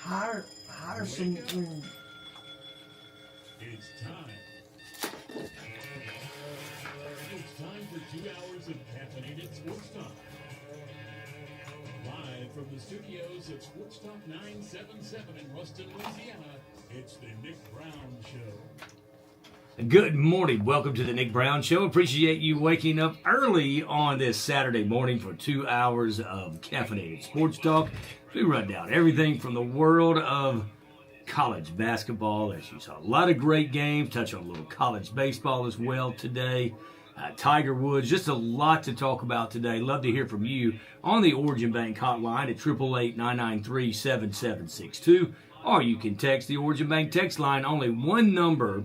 hire some. It's time. It's time for 2 hours of caffeinated sports talk. Live from the studios at Sports Talk 977 in Ruston, Louisiana, it's the Nick Brown Show. Good morning. Welcome to the Nick Brown Show. Appreciate you waking up early on this Saturday morning for 2 hours of caffeinated sports talk. We run down everything from the world of college basketball, as you saw a lot of great games, touch on a little college baseball as well today. Tiger Woods, just a lot to talk about today. Love to hear from you on the Origin Bank hotline at 888-993-7762, or you can text the Origin Bank text line. Only one number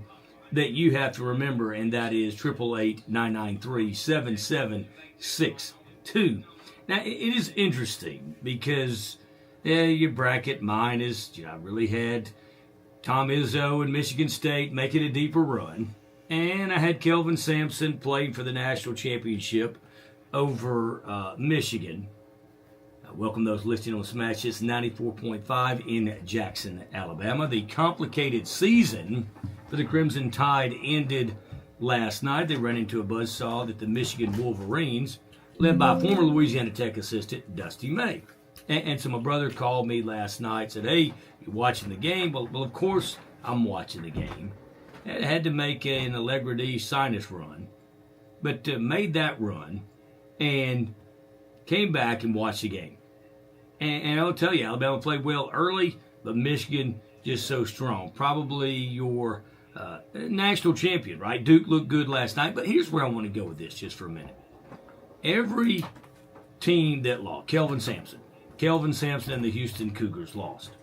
that you have to remember, and that is 888-993-7762. Now, it is interesting because your bracket, mine is, I really had Tom Izzo and Michigan State making a deeper run. And I had Kelvin Sampson playing for the national championship over Michigan. Welcome those listening on Smash Hits 94.5 in Jackson, Alabama. The complicated season for the Crimson Tide ended last night. They ran into a buzzsaw that the Michigan Wolverines, led by former Louisiana Tech assistant Dusty May. And so my brother called me last night, said, "Hey, you watching the game?" Well, of course I'm watching the game. I had to make an Allegra D sinus run, but made that run and came back and watched the game. And I'll tell you, Alabama played well early, but Michigan just so strong. Probably your national champion, right? Duke looked good last night, but here's where I want to go with this just for a minute. Every team that lost, Kelvin Sampson and the Houston Cougars lost.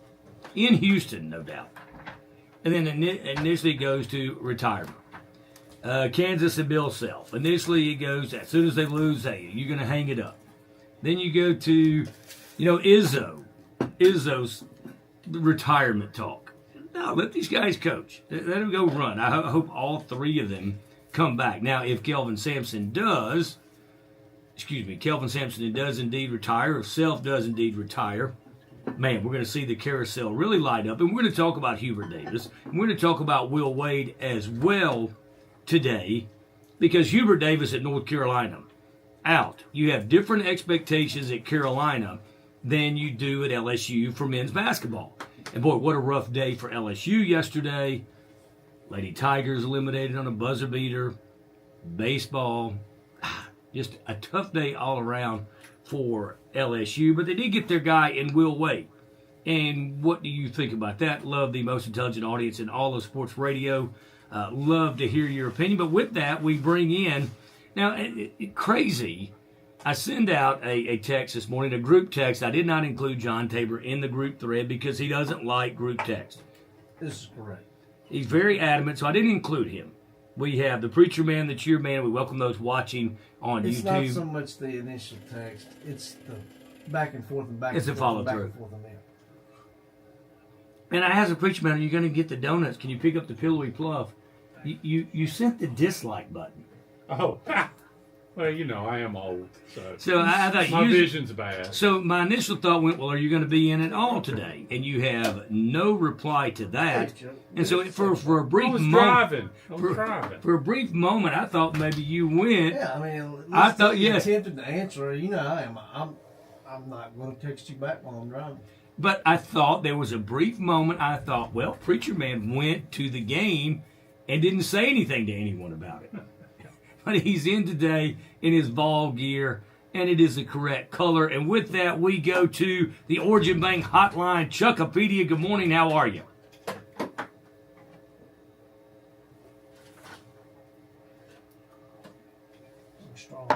In Houston, no doubt. And then initially it goes to retirement. Kansas and Bill Self. Initially it goes, as soon as they lose, hey, you're going to hang it up. Then you go to, Izzo's retirement talk. No, let these guys coach. Let them go run. I hope all three of them come back. Now, if Kelvin Sampson does indeed retire, if Self does indeed retire, man, we're going to see the carousel really light up. And we're going to talk about Hubert Davis. And we're going to talk about Will Wade as well today, because Hubert Davis at North Carolina, out. You have different expectations at Carolina than you do at LSU for men's basketball. And boy, what a rough day for LSU yesterday. Lady Tigers eliminated on a buzzer beater. Baseball, just a tough day all around for LSU, but they did get their guy in Will Wade. And what do you think about that? Love the most intelligent audience in all of sports radio. Love to hear your opinion. But with that, we bring in, now, crazy, I send out a text this morning, a group text. I did not include John Tabor in the group thread because he doesn't like group text. This is correct. He's very adamant, so I didn't include him. We have the Preacher Man, the Cheer Man. We welcome those watching on YouTube. It's not so much the initial text. It's the back and forth and back and forth. It's a follow through. And I asked the Preacher Man, are you going to get the donuts? Can you pick up the pillowy fluff? You sent the dislike button. Oh, well, I am old, so I thought my vision's bad. So my initial thought went, well, are you going to be in it all today? And you have no reply to that. And so for a brief moment, for a brief moment, I thought maybe you went. Yeah, I mean, I thought yes. Attempted to answer. I'm not going to text you back while I'm driving. But I thought there was a brief moment. I thought, well, Preacher Man went to the game and didn't say anything to anyone about it. But he's in today in his ball gear, and it is the correct color. And with that, we go to the Origin Bank hotline. Chuckopedia, good morning. How are you? Strong.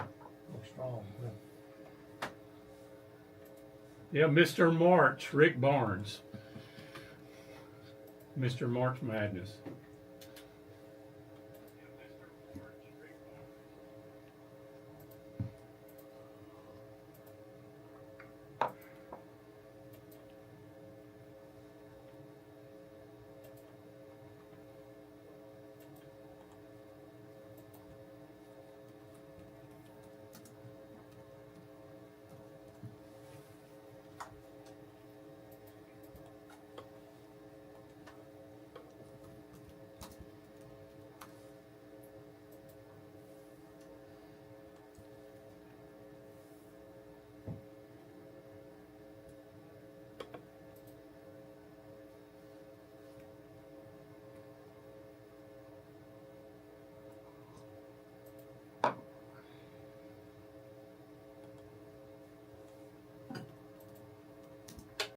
Yeah, Mr. March, Rick Barnes. Mr. March Madness.